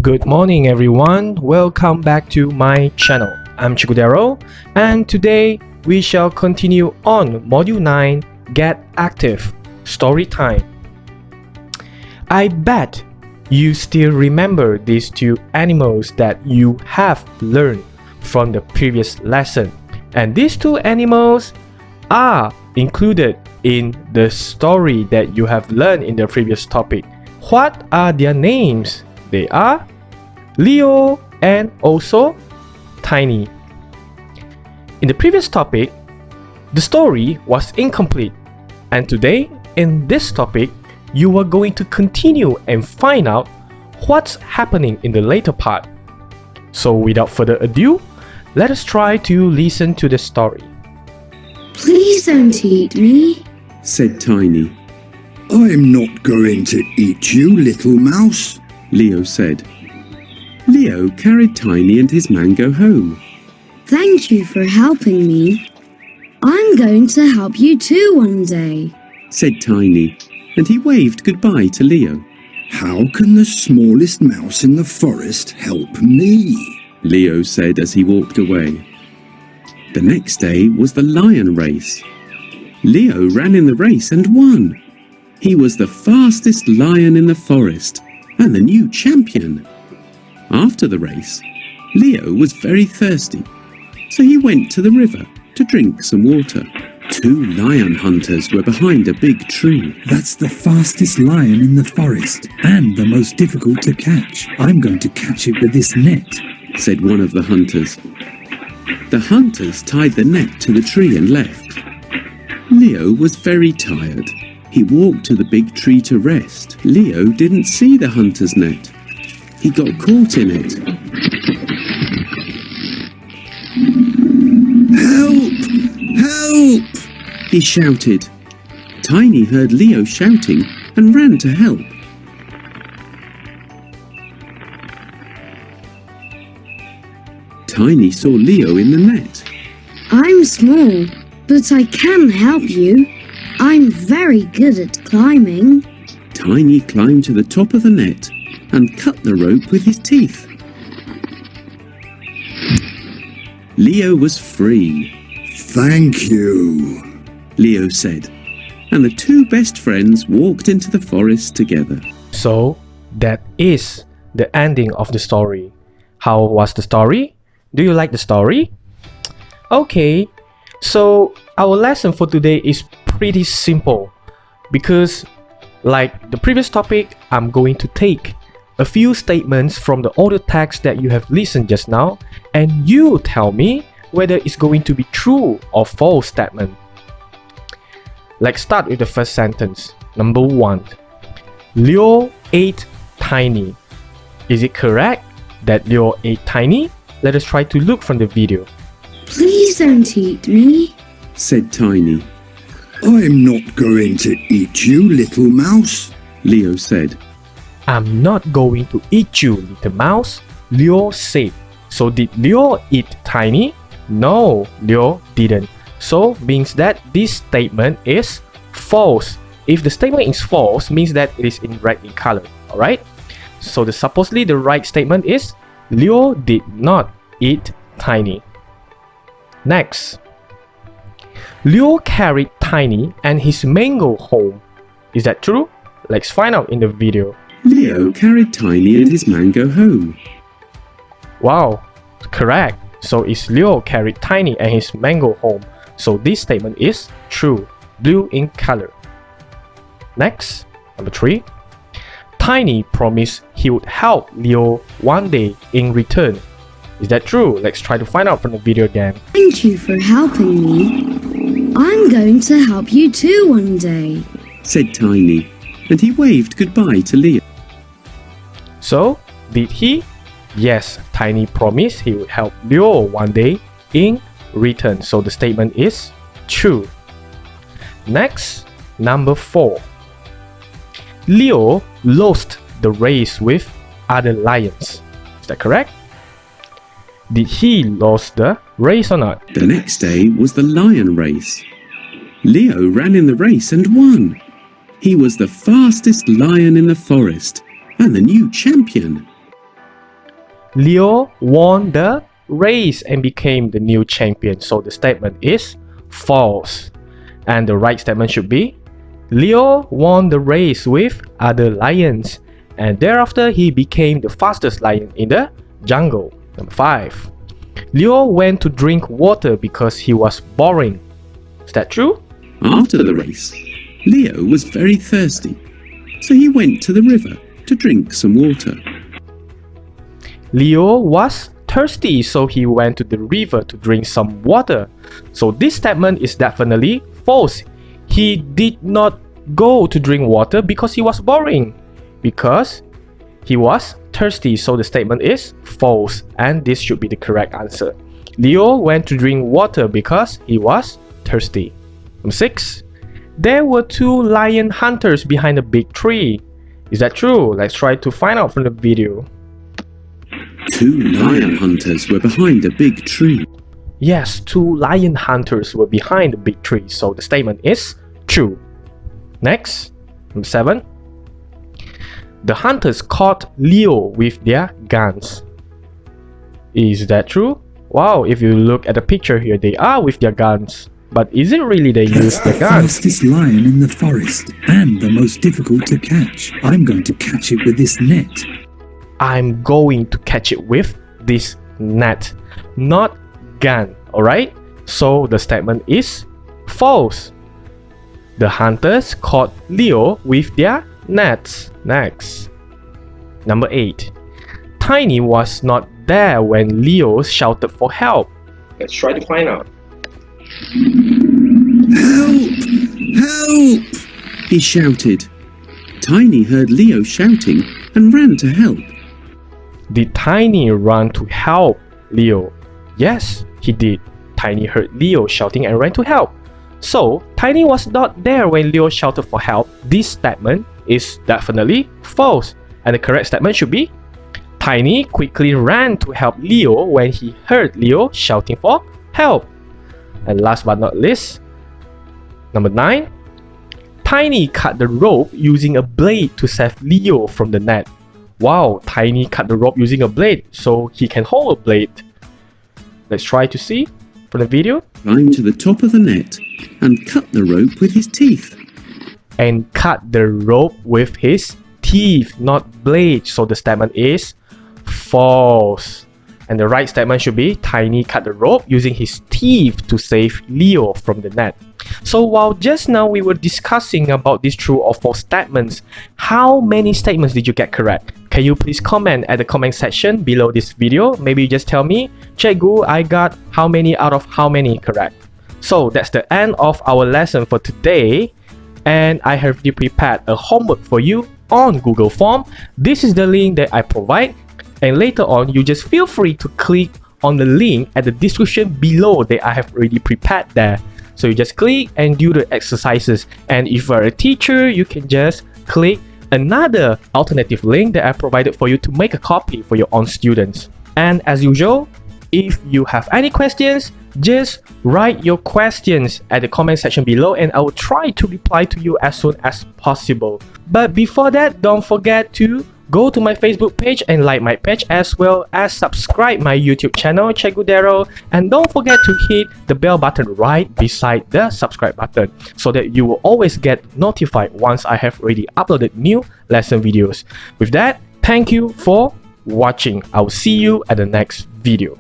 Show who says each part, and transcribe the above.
Speaker 1: Good morning everyone, welcome back to my channel. I'm Cikgu Darrel, and today we shall continue on Module 9, Get Active, Storytime. I bet you still remember these two animals that you have learned from the previous lesson. And these two animals are included in the story that you have learned in the previous topic. What are their names? They are Leo and also Tiny. In the previous topic, the story was incomplete, and today in this topic, you are going to continue and find out what's happening in the later part. So without further ado, let us try to listen to the story.
Speaker 2: Please don't eat me,
Speaker 3: said Tiny.
Speaker 4: I'm not going to eat you, little mouse,
Speaker 3: Leo said. Leo carried Tiny and his mango home.
Speaker 2: Thank you for helping me. I'm going to help you too one day,
Speaker 3: said Tiny, and he waved goodbye to Leo.
Speaker 4: How can the smallest mouse in the forest help me?
Speaker 3: Leo said as he walked away. The next day was the lion race. Leo ran in the race and won. He was the fastest lion in the forest and the new champion. After the race, Leo was very thirsty, so he went to the river to drink some water. Two lion hunters were behind a big tree.
Speaker 5: That's the fastest lion in the forest and the most difficult to catch. I'm going to catch it with this net,
Speaker 3: said one of the hunters. The hunters tied the net to the tree and left. Leo was very tired. He walked to the big tree to rest. Leo didn't see the hunter's net. He got caught in it.
Speaker 4: Help! Help!
Speaker 3: He shouted. Tiny heard Leo shouting and ran to help. Tiny saw Leo in the net.
Speaker 2: I'm small, but I can help you. I'm very good at climbing.
Speaker 3: Tiny climbed to the top of the net and cut the rope with his teeth. Leo was free.
Speaker 4: Thank you,
Speaker 3: Leo said, and the two best friends walked into the forest together.
Speaker 1: So that is the ending of the story. How was the story? Do you like the story? Okay, so our lesson for today is pretty simple because like the previous topic, I'm going to take a few statements from the audio text that you have listened just now, and you tell me whether it's going to be true or false statement. Let's start with the first sentence. Number 1. Leo ate Tiny. Is it correct that Leo ate Tiny? Let us try to look from the video.
Speaker 2: Please don't eat me,
Speaker 3: said Tiny.
Speaker 4: I'm not going to eat you, little mouse,
Speaker 3: Leo said.
Speaker 1: I'm not going to eat you, little mouse, Leo said. So did Leo eat Tiny? No, Leo didn't. So means that this statement is false. If the statement is false, means that it is in red in color. Alright? So supposedly the right statement is Leo did not eat Tiny. Next. Leo carried Tiny and his mango home. Is that true? Let's find out in the video.
Speaker 3: Leo carried Tiny and his mango home.
Speaker 1: Wow, correct. So it's Leo carried Tiny and his mango home. So this statement is true, blue in color. Next, number 3. Tiny promised he would help Leo one day in return. Is that true? Let's try to find out from the video again.
Speaker 2: Thank you for helping me. I'm going to help you too one day,
Speaker 3: said Tiny, and he waved goodbye to Leo.
Speaker 1: So, did he? Yes, Tiny promised he would help Leo one day in return. So the statement is true. Next, number 4. Leo lost the race with other lions. Is that correct? Did he lose the race or not?
Speaker 3: The next day was the lion race. Leo ran in the race and won. He was the fastest lion in the forest and the new champion.
Speaker 1: Leo won the race and became the new champion. So the statement is false. And the right statement should be Leo won the race with other lions and thereafter he became the fastest lion in the jungle. Number 5. Leo went to drink water because he was boring. Is that true?
Speaker 3: After the race, Leo was very thirsty, so he went to the river to drink some water.
Speaker 1: Leo was thirsty, so he went to the river to drink some water. So this statement is definitely false. He did not go to drink water because he was boring, because he was thirsty. So the statement is false, and this should be the correct answer. Leo went to drink water because he was thirsty. Number 6. There were 2 lion hunters behind a big tree. Is that true? Let's try to find out from the video.
Speaker 3: 2 lion hunters were behind a big tree.
Speaker 1: Yes, 2 lion hunters were behind the big tree. So the statement is true. Next, number 7. The hunters caught Leo with their guns. Is that true? Wow, if you look at the picture here, they are with their guns. But is it really they use
Speaker 5: That's the
Speaker 1: the guns?
Speaker 5: fastest lion in the forest and the most difficult to catch. I'm going to catch it with this net.
Speaker 1: I'm going to catch it with this net, not gun, alright? So the statement is false. The hunters caught Leo with their nets. Next. Number 8. Tiny was not there when Leo shouted for help. Let's try to find out.
Speaker 3: Help! Help! He shouted. Tiny heard Leo shouting and ran to help.
Speaker 1: Did Tiny run to help Leo? Yes, he did. Tiny heard Leo shouting and ran to help. So, Tiny was not there when Leo shouted for help. This statement is definitely false. And the correct statement should be Tiny quickly ran to help Leo when he heard Leo shouting for help. And last but not least, number 9. Tiny cut the rope using a blade to save Leo from the net. Wow, Tiny cut the rope using a blade, so he can hold a blade. Let's try to see from the video.
Speaker 3: Climbed to the top of the net and cut the rope with his teeth.
Speaker 1: And cut the rope with his teeth, not blade. So the statement is false. And the right statement should be Tiny cut the rope using his teeth to save Leo from the net. So while just now we were discussing about these true or false statements, how many statements did you get correct? Can you please comment at the comment section below this video? Maybe just tell me, Cikgu, I got how many out of how many correct? So that's the end of our lesson for today. And I have prepared a homework for you on Google Form. This is the link that I provide. And later on, you just feel free to click on the link at the description below that I have already prepared there. So you just click and do the exercises. And if you are a teacher, you can just click another alternative link that I provided for you to make a copy for your own students. And as usual, if you have any questions, just write your questions at the comment section below and I will try to reply to you as soon as possible. But before that, don't forget to go to my Facebook page and like my page, as well as subscribe my YouTube channel, Cikgu Darrel, and don't forget to hit the bell button right beside the subscribe button so that you will always get notified once I have already uploaded new lesson videos. With that, thank you for watching. I will see you at the next video.